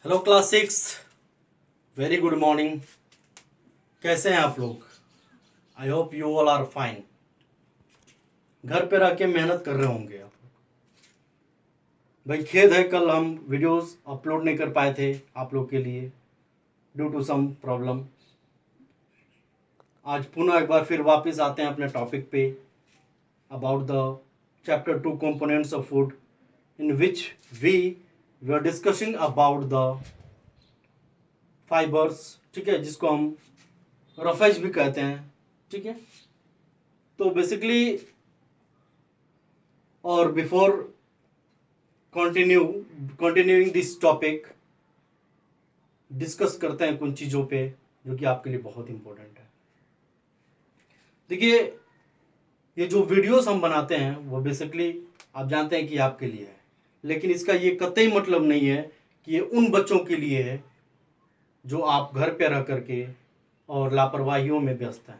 Hello class 6, very good morning. कैसे हैं आप लोग? I hope you all are fine. घर पे रह के मेहनत कर रहे होंगे आप लोग। भाई खेद है, कल हम वीडियोस अपलोड नहीं कर पाए थे आप लोग के लिए ड्यू टू सम प्रॉब्लम। आज पुनः एक बार फिर वापस आते हैं अपने टॉपिक पे about the chapter 2 components of food, in which we are discussing about the fibres, ठीक है, जिसको हम रफेज भी कहते हैं, ठीक है। तो बेसिकली और before continuing this topic discuss करते हैं कुछ चीज़ों पे जो कि आपके लिए बहुत इंपॉर्टेंट है। देखिए, ये जो वीडियोस हम बनाते हैं वो बेसिकली आप जानते हैं कि आपके लिए है, लेकिन इसका ये कतई मतलब नहीं है कि ये उन बच्चों के लिए है जो आप घर पे रह करके और लापरवाहियों में व्यस्त हैं।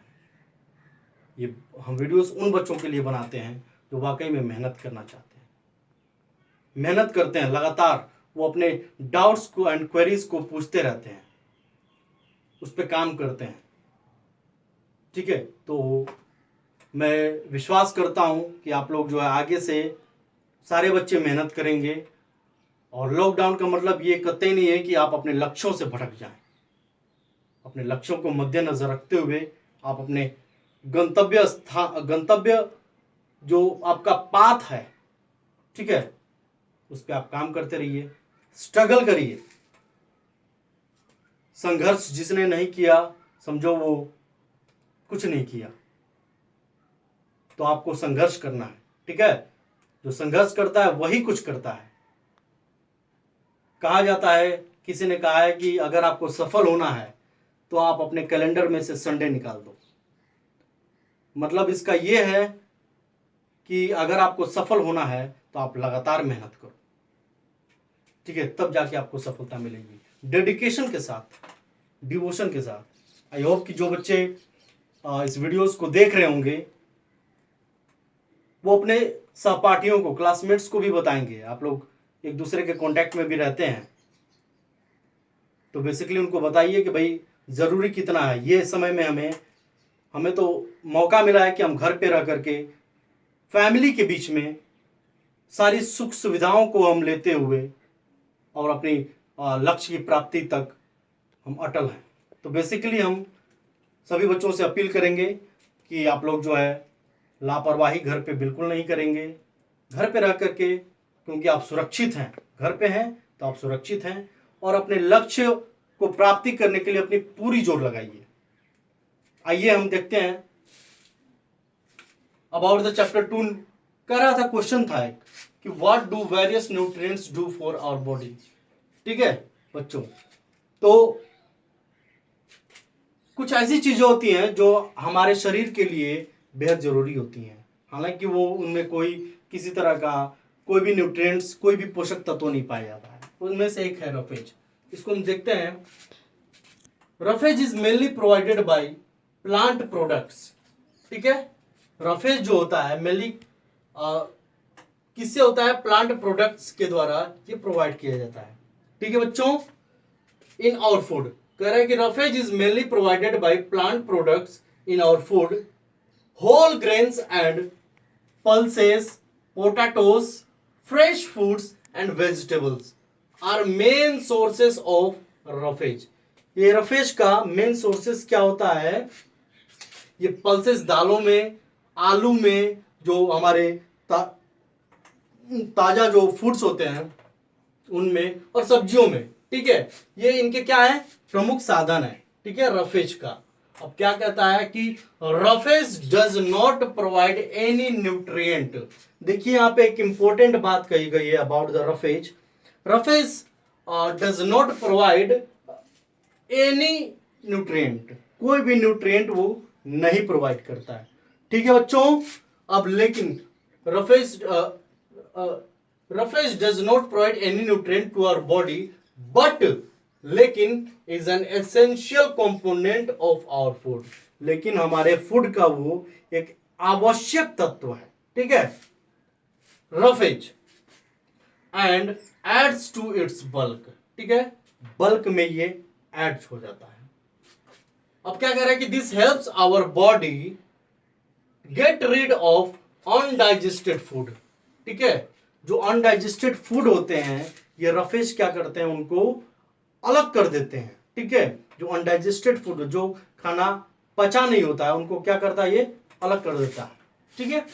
ये हम वीडियोस उन बच्चों के लिए बनाते हैं जो वाकई में मेहनत करना चाहते हैं, मेहनत करते हैं लगातार। वो अपने डाउट्स को एंड क्वेरीज को पूछते रहते हैं, उस पर काम करते हैं, ठीक है। तो मैं विश्वास करता हूं कि आप लोग जो है आगे से सारे बच्चे मेहनत करेंगे। और लॉकडाउन का मतलब ये कतई नहीं है कि आप अपने लक्ष्यों से भटक जाएं। अपने लक्ष्यों को मद्देनजर रखते हुए आप अपने गंतव्य जो आपका पाथ है, ठीक है, उस पर आप काम करते रहिए, स्ट्रगल करिए। संघर्ष जिसने नहीं किया समझो वो कुछ नहीं किया। तो आपको संघर्ष करना है, ठीक है। जो संघर्ष करता है वही कुछ करता है। कहा जाता है, किसी ने कहा है कि अगर आपको सफल होना है तो आप अपने कैलेंडर में से संडे निकाल दो। मतलब इसका यह है कि अगर आपको सफल होना है तो आप लगातार मेहनत करो, ठीक है, तब जाके आपको सफलता मिलेगी। डेडिकेशन के साथ, डिवोशन के साथ। आई होप कि जो बच्चे इस वीडियोस को देख रहे होंगे वो अपने सहपाठियों को, क्लासमेट्स को भी बताएंगे। आप लोग एक दूसरे के कांटेक्ट में भी रहते हैं, तो बेसिकली उनको बताइए कि भाई ज़रूरी कितना है ये समय में। हमें तो मौका मिला है कि हम घर पे रह करके फैमिली के बीच में सारी सुख सुविधाओं को हम लेते हुए और अपनी लक्ष्य की प्राप्ति तक हम अटल हैं। तो बेसिकली हम सभी बच्चों से अपील करेंगे कि आप लोग जो है लापरवाही घर पे बिल्कुल नहीं करेंगे। घर पे रह करके, क्योंकि आप सुरक्षित हैं, घर पे हैं तो आप सुरक्षित हैं, और अपने लक्ष्य को प्राप्ति करने के लिए अपनी पूरी जोर लगाइए। आइए हम देखते हैं अबाउट द चैप्टर 2। कह रहा था, क्वेश्चन था एक कि what do various nutrients do for our body, ठीक है बच्चों। तो कुछ ऐसी चीजें होती हैं जो हमारे शरीर के लिए बेहद जरूरी होती हैं, हालांकि वो उनमें कोई किसी तरह का कोई भी न्यूट्रिएंट्स, कोई भी पोषक तत्व नहीं पाया जाता है। उनमें से एक है रफेज। इसको हम देखते हैं। Roughage is mainly provided by plant products, ठीक है। रफेज जो होता है मेनली किससे होता है? प्लांट प्रोडक्ट्स के द्वारा ये प्रोवाइड किया जाता है, ठीक है बच्चों। इन आवर फूड, कह रहा है कि roughage is mainly provided by plant products in our food. Whole grains and pulses, potatoes, fresh foods and vegetables are main sources of roughage. ये रफेज का मेन सोर्सेस क्या होता है? ये पल्सेस दालों में, आलू में, जो हमारे ताजा जो फूड्स होते हैं उनमें, और सब्जियों में, ठीक है। ये इनके क्या है? प्रमुख साधन है, ठीक है, रफेज का। अब क्या कहता है कि roughage does not provide any nutrient. देखिए यहां पे एक इंपॉर्टेंट बात कही गई है about the roughage. Roughage does not provide any nutrient, कोई भी न्यूट्रिएंट वो नहीं प्रोवाइड करता है, ठीक है बच्चों। अब लेकिन roughage roughage does not provide any nutrient to our body, but लेकिन is an essential component of our food. लेकिन हमारे फूड का वो एक आवश्यक तत्व है, ठीक है, roughage, and adds to its bulk, ठीक है। बल्क में ये ऐड हो जाता है। अब क्या कह रहा है कि this helps our body get rid of undigested food. ठीक है, जो अनडाइजेस्टेड फूड होते हैं ये रफेज क्या करते हैं, उनको अलग कर देते हैं। ठीक है, जो अनडाइजेस्टेड फूड, जो खाना पचा नहीं होता है, उनको क्या करता है, ये अलग कर देता है। ठीक है,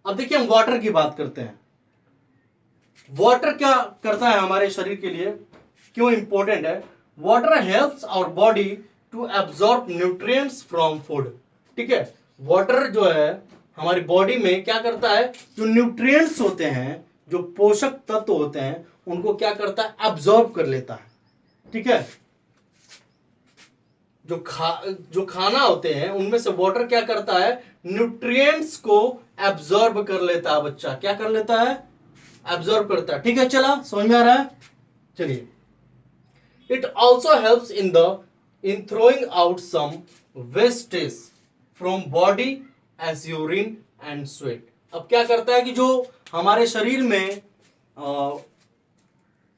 अब देखिए हम वाटर की बात करते हैं। वाटर क्या करता है हमारे शरीर के लिए, क्यों इंपॉर्टेंट है? Water helps our body to absorb nutrients from food. ठीक है, वाटर जो है हमारी बॉडी में क्या करता है, जो न्यूट्रिएंट्स होते हैं, जो पोषक तत्व होते हैं, उनको क्या करता है, एब्जॉर्ब कर लेता है। ठीक है, जो खाना होते हैं उनमें से वाटर क्या करता है, न्यूट्रिएंट्स को एब्जॉर्ब कर लेता है। बच्चा क्या कर लेता है, एब्जॉर्ब करता है। ठीक है, चला समझ में आ रहा है? चलिए, it also helps in throwing out some wastage from body as urine and sweat. अब क्या करता है कि जो हमारे शरीर में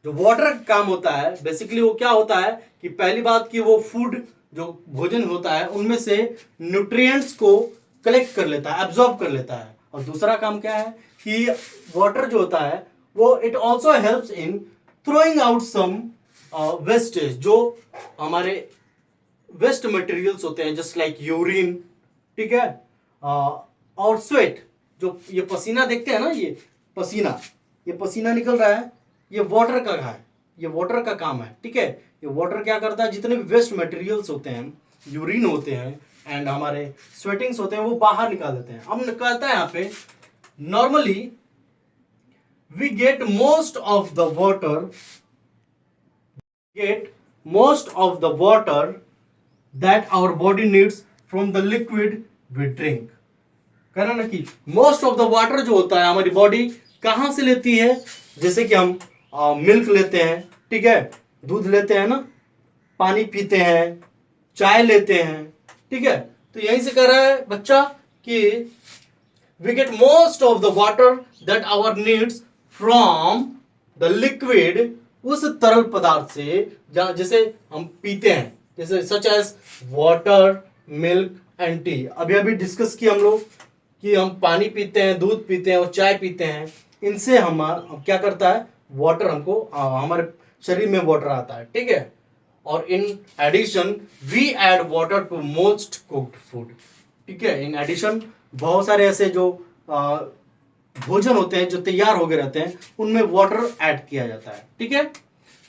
जो वाटर का काम होता है, बेसिकली वो क्या होता है कि पहली बात कि वो फूड, जो भोजन होता है, उनमें से न्यूट्रिएंट्स को कलेक्ट कर लेता है, एब्जॉर्ब कर लेता है। और दूसरा काम क्या है कि वाटर जो होता है वो it also helps in throwing out some wastage, जो हमारे वेस्ट मटेरियल्स होते हैं, जस्ट लाइक यूरिन। ठीक है, और स्वेट, जो ये पसीना देखते हैं ना, ये पसीना निकल रहा है, ये वाटर का है, ये वाटर का काम है। ठीक है, ये वाटर क्या करता है, जितने भी वेस्ट मटेरियल्स होते हैं, यूरिन होते हैं एंड हमारे स्वेटिंग्स होते हैं, वो बाहर निकाल देते हैं। अब कहता है यहाँ पे, normally we get most of the water that our body needs from the liquid we drink. कहना ना कि मोस्ट ऑफ द वाटर जो होता है हमारी बॉडी कहां से लेती है, जैसे कि हम मिल्क लेते हैं, ठीक है, दूध लेते हैं ना, पानी पीते हैं, चाय लेते हैं। ठीक है, तो यहीं से कह रहा है बच्चा कि we get most of the water that our needs from the liquid, उस तरल पदार्थ से जैसे हम पीते हैं, जैसे such as water, milk and tea. अभी अभी डिस्कस किया हम लोग कि हम पानी पीते हैं, दूध पीते हैं और चाय पीते हैं, इनसे हमारा क्या करता है, वाटर हमको हमारे शरीर में वाटर आता है। ठीक है, और in addition we add water to most cooked food. ठीक है, इन एडिशन बहुत सारे ऐसे जो भोजन होते हैं जो तैयार हो गए रहते हैं, उनमें वाटर ऐड किया जाता है। ठीक है,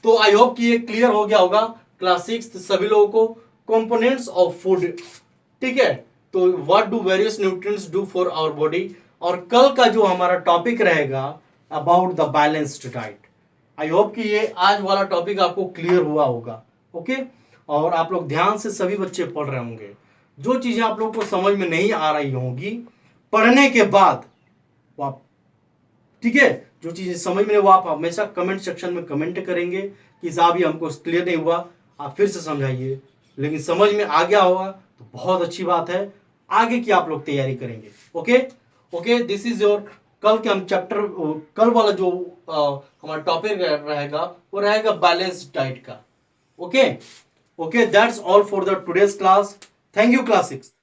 तो आई होप कि ये क्लियर हो गया होगा क्लास 6 सभी लोगों को, कंपोनेंट्स ऑफ फूड। ठीक है, तो what do various nutrients do for our body, और कल का जो हमारा टॉपिक रहेगा about the balanced diet. I hope कि ये आज वाला टॉपिक आपको क्लियर हुआ होगा। ओके, और आप लोग ध्यान से सभी बच्चे पढ़ रहे होंगे। जो चीजें आप लोग को समझ में नहीं आ रही होंगी, पढ़ने के बाद आप, ठीक है, जो चीजें समझ में, वो आप हमेशा कमेंट सेक्शन में कमेंट करेंगे कि साहब ये हमको क्लियर नहीं हुआ, आप फिर से समझाइए। लेकिन समझ में आ गया होगा तो बहुत अच्छी बात है, आगे की आप लोग तैयारी करेंगे। Okay okay, this is your, कल के हम चैप्टर, कल वाला जो हमारा टॉपिक रहेगा वो रहेगा बैलेंस डाइट का। Okay okay, that's all for the today's class. Thank you class 6।